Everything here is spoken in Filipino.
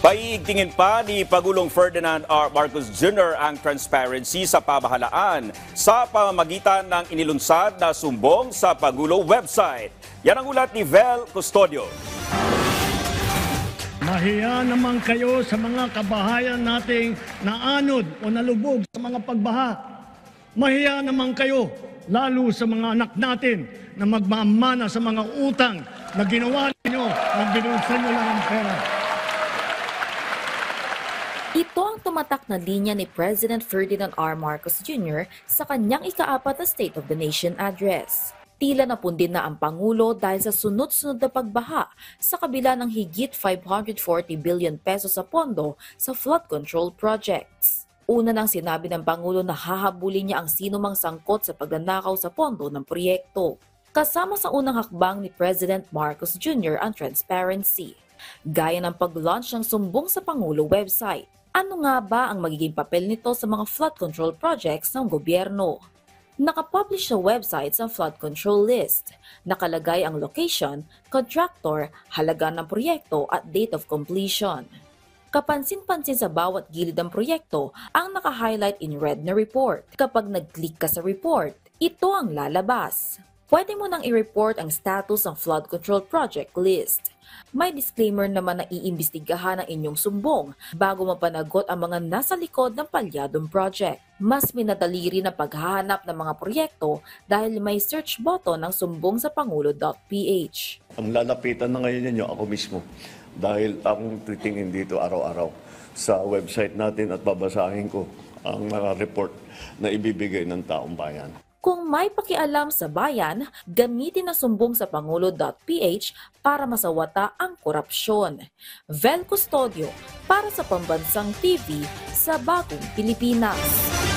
Paiigtingin pa ni Pangulong Ferdinand R. Marcos Jr. ang transparency sa pamahalaan sa pamamagitan ng inilunsad na sumbong sa Pangulo website. Yan ang ulat ni Vel Custodio. Mahiya naman kayo sa mga kabahayan nating naanod o nalubog sa mga pagbaha. Mahiya naman kayo lalo sa mga anak natin na magmamana sa mga utang na ginawa ninyo, nagbinulsan nyo lang ang pera. Ito ang tumatak na linya ni President Ferdinand R. Marcos Jr. sa kanyang ika-4 na State of the Nation address. Tila napundin na ang Pangulo dahil sa sunod-sunod na pagbaha sa kabila ng higit 540 billion pesos sa pondo sa flood control projects. Una nang sinabi ng Pangulo na hahabulin niya ang sinumang sangkot sa pagnanakaw sa pondo ng proyekto. Kasama sa unang hakbang ni President Marcos Jr. ang transparency, gaya ng pag-launch ng sumbong sa Pangulo website. Ano nga ba ang magiging papel nito sa mga flood control projects ng gobyerno? Nakapublish sa website ang flood control list. Nakalagay ang location, contractor, halaga ng proyekto at date of completion. Kapansin-pansin sa bawat gilid ng proyekto ang naka-highlight in red na report. Kapag nag-click ka sa report, ito ang lalabas. Pwede mo nang i-report ang status ng flood control project list. May disclaimer naman na iimbestigahan ang inyong sumbong bago mapanagot ang mga nasa likod ng palyadong project. Mas minadali rin ang paghahanap ng mga proyekto dahil may search button ng sumbong sa pangulo.ph. Ang lalapitan na ngayon ninyo ako mismo dahil akong titingin dito araw-araw sa website natin at babasahin ko ang mga report na ibibigay ng taong bayan. Kung may pakialam sa bayan, gamitin ang sumbong sa pangulo.ph para masawata ang korupsyon. Vel Custodio para sa Pambansang TV sa Bagong Pilipinas.